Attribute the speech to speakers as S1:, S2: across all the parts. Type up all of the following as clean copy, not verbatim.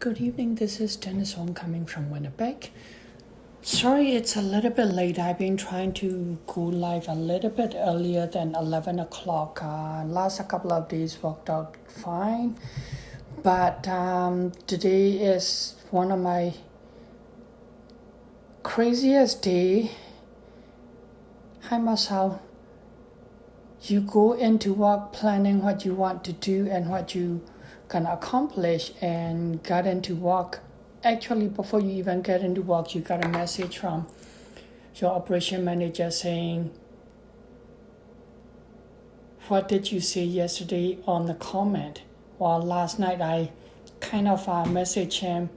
S1: Good evening, this is Dennis Wong coming from Winnipeg. Sorry it's a little bit late. I've been trying to go live a little bit earlier than 11 o'clock. Last a couple of days worked out fine. But today is one of my craziest day. Hi Marcel. You go into work planning what you want to do and what you can accomplish and got into work. Actually, before you even get into work, you got a message from your operation manager saying, what did you say yesterday on the comment? Well, last night I kind of messaged him.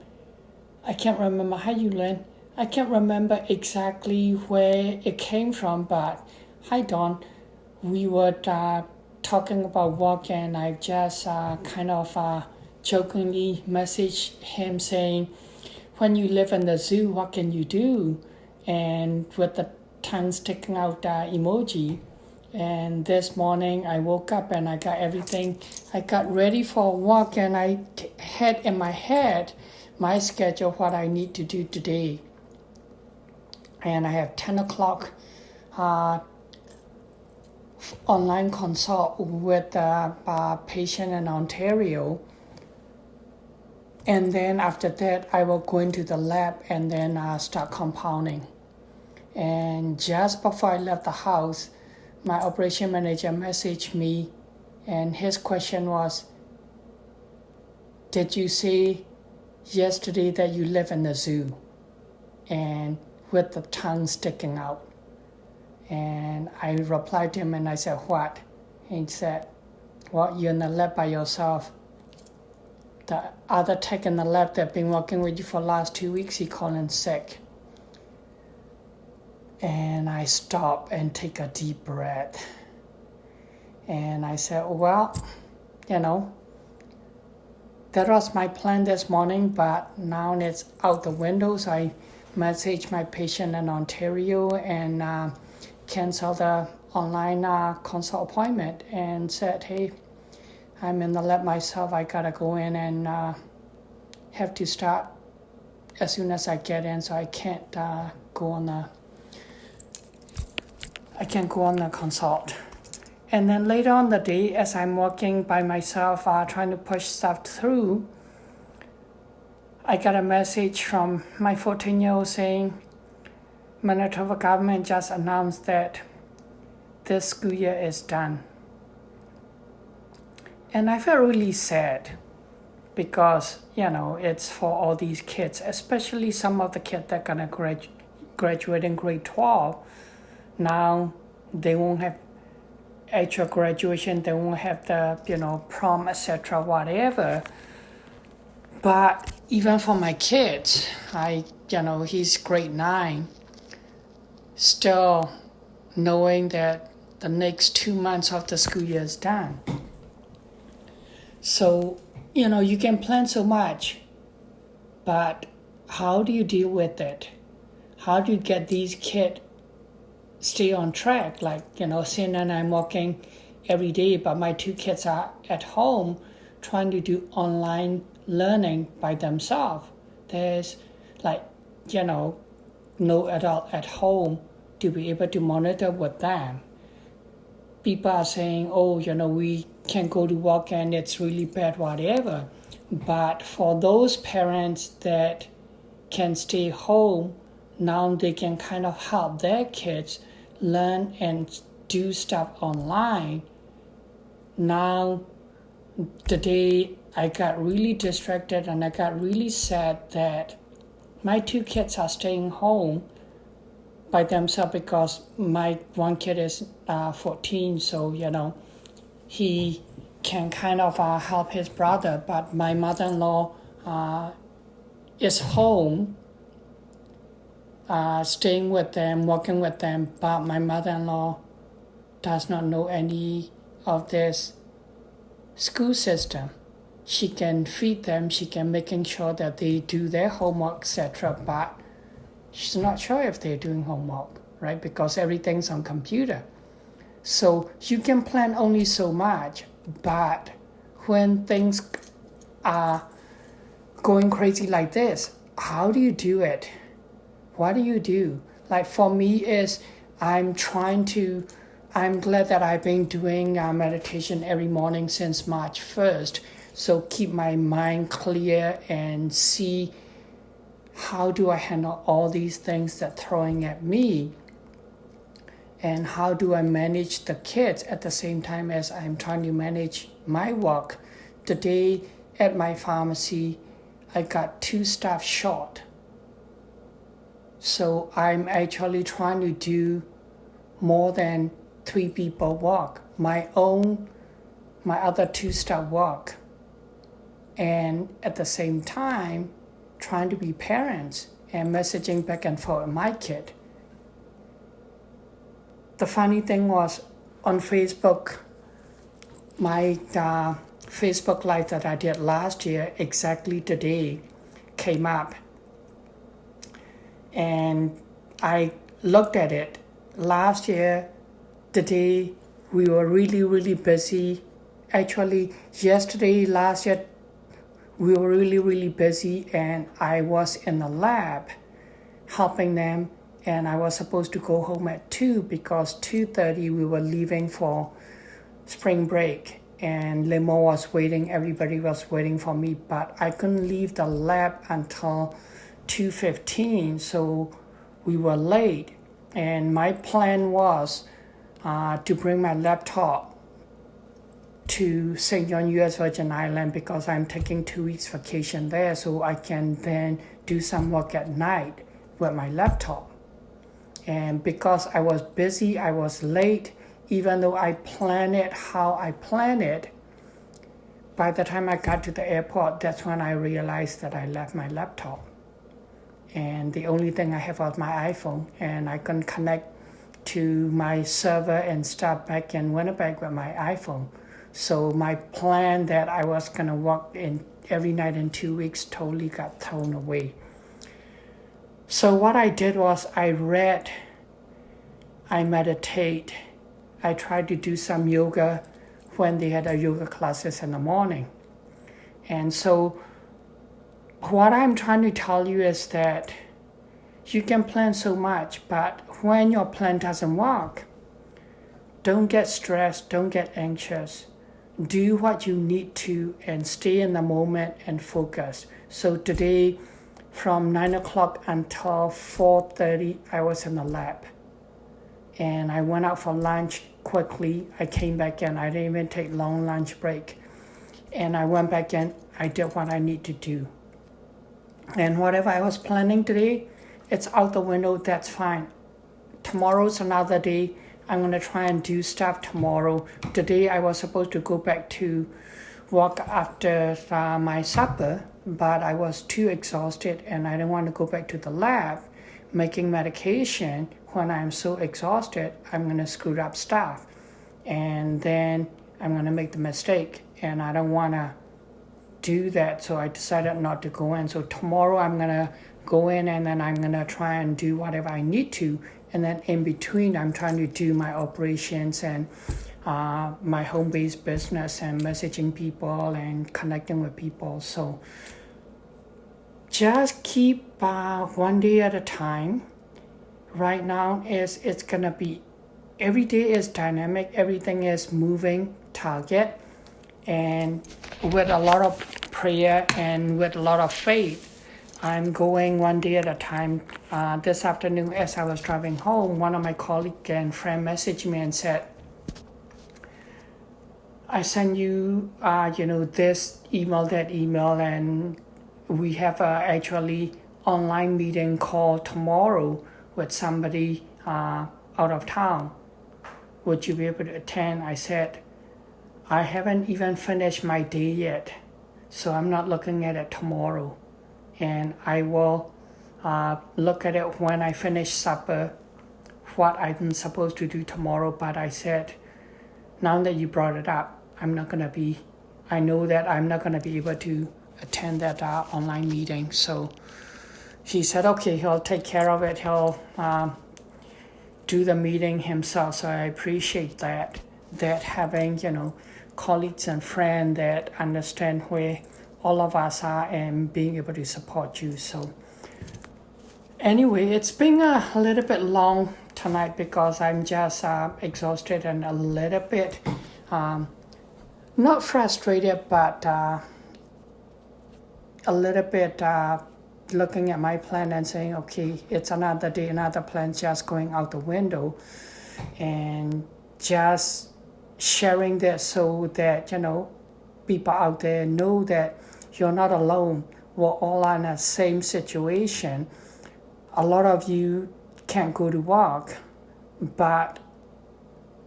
S1: I can't remember how you learn. I can't remember exactly where it came from, but hi Don, we were talking about work and I just kind of jokingly messaged him saying, when you live in the zoo, what can you do? And with the tongue sticking out emoji. And this morning I woke up and I got everything. I got ready for work and I had in my head my schedule, what I need to do today. And I have 10 o'clock online consult with a patient in Ontario. And then after that, I will go into the lab and then start compounding. And just before I left the house, my operation manager messaged me and his question was, did you say yesterday that you live in the zoo? And with the tongue sticking out. And I replied to him and I said, what? And he said, well, you're in the lab by yourself. The other tech in the lab that been working with you for the last 2 weeks, he called in sick. And I stopped and take a deep breath. And I said, well, that was my plan this morning, but now it's out the window. So I messaged my patient in Ontario and cancel the online consult appointment and said, hey, I'm in the lab myself. I gotta go in and have to start as soon as I get in, so I can't go on the consult. And then later on the day, as I'm working by myself, trying to push stuff through, I got a message from my 14-year-old saying, Manitoba government just announced that this school year is done. And I felt really sad because, it's for all these kids, especially some of the kids that are going to graduate in grade 12. Now they won't have actual graduation, they won't have the, prom, etc., whatever. But even for my kids, he's grade 9, still knowing that the next 2 months of the school year is done. So, you can plan so much, but how do you deal with it? How do you get these kids stay on track? Like, Sin and I'm working every day, but my 2 kids are at home trying to do online learning by themselves. There's no adult at home to be able to monitor with them. People are saying, we can't go to work and it's really bad, whatever. But for those parents that can stay home, now they can kind of help their kids learn and do stuff online. Now, today I got really distracted and I got really sad that my 2 kids are staying home by themselves because my one kid is 14, so he can kind of help his brother, but my mother-in-law is home staying with them, working with them, but my mother-in-law does not know any of this school system. She can feed them, she can making sure that they do their homework, etc., but she's not sure if they're doing homework, right? Because everything's on computer. So you can plan only so much, but when things are going crazy like this. How do you do it? What do you do? Like for me is I'm glad that I've been doing meditation every morning since March 1st. So keep my mind clear and see how do I handle all these things that throwing at me, and how do I manage the kids at the same time as I'm trying to manage my work. Today at my pharmacy, I got 2 staff short. So I'm actually trying to do more than 3 people work. My other 2 staff work. And at the same time, trying to be parents and messaging back and forth with my kid. The funny thing was on Facebook, my Facebook Live that I did last year, exactly today, came up. And I looked at it. Last year, today, we were really, really busy. Actually, last year, we were really, really busy, and I was in the lab helping them, and I was supposed to go home at 2 because 2:30 we were leaving for spring break, and limo was waiting, everybody was waiting for me, but I couldn't leave the lab until 2:15, so we were late. And my plan was to bring my laptop to St. John, U.S. Virgin Island, because I'm taking 2 weeks vacation there, so I can then do some work at night with my laptop. And because I was busy, I was late, even though I planned it how I planned it. By the time I got to the airport, that's when I realized that I left my laptop. And the only thing I have was my iPhone, and I can connect to my server and start back in Winnipeg with my iPhone. So my plan that I was gonna work in every night in 2 weeks totally got thrown away. So what I did was I read, I meditate, I tried to do some yoga when they had a yoga classes in the morning. And so what I'm trying to tell you is that you can plan so much, but when your plan doesn't work, don't get stressed, don't get anxious. Do what you need to and stay in the moment and focus. So today, from 9 o'clock until 4:30, I was in the lab. And I went out for lunch quickly. I came back in. I didn't even take long lunch break. And I went back in. I did what I need to do. And whatever I was planning today, it's out the window. That's fine. Tomorrow's another day. I'm going to try and do stuff tomorrow. Today I was supposed to go back to work after my supper, but I was too exhausted and I didn't want to go back to the lab making medication. When I'm so exhausted, I'm going to screw up stuff. And then I'm going to make the mistake. And I don't want to do that, so I decided not to go in. So tomorrow I'm going to go in and then I'm going to try and do whatever I need to. And then in between, I'm trying to do my operations and my home-based business and messaging people and connecting with people. So just keep one day at a time. Right now, it's going to be, every day is dynamic. Everything is moving target. And with a lot of prayer and with a lot of faith, I'm going one day at a time. This afternoon, as I was driving home, one of my colleague and friend messaged me and said, I sent you, this email, that email, and we have a actually online meeting call tomorrow with somebody out of town. Would you be able to attend? I said, I haven't even finished my day yet, so I'm not looking at it tomorrow. And I will look at it when I finish supper, what I'm supposed to do tomorrow. But I said, now that you brought it up, I know that I'm not going to be able to attend that online meeting. So he said, okay, he'll take care of it. He'll do the meeting himself. So I appreciate that having, colleagues and friends that understand where all of us are and being able to support you. So anyway, it's been a little bit long tonight because I'm just exhausted and a little bit not frustrated, but a little bit looking at my plan and saying, okay, it's another day, another plan just going out the window, and just sharing this so that, people out there know that you're not alone. We're all in the same situation. A lot of you can't go to work, but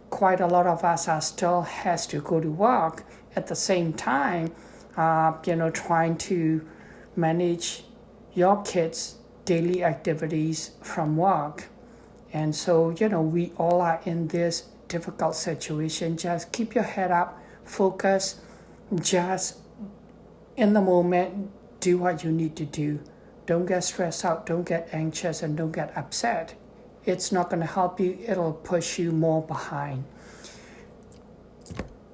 S1: quite a lot of us are still has to go to work at the same time, trying to manage your kids' daily activities from work. And so, we all are in this difficult situation. Just keep your head up, focus, just in the moment, do what you need to do. Don't get stressed out, don't get anxious, and don't get upset. It's not going to help you, it'll push you more behind.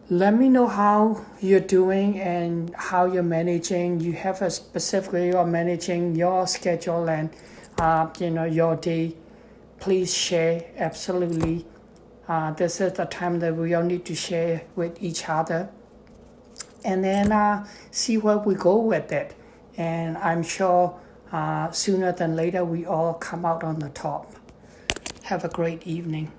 S1: Let me know how you're doing and how you're managing. You have a specific way of managing your schedule and your day. Please share, absolutely. This is the time that we all need to share with each other. And then see where we go with it. And I'm sure sooner than later we all come out on the top. Have a great evening.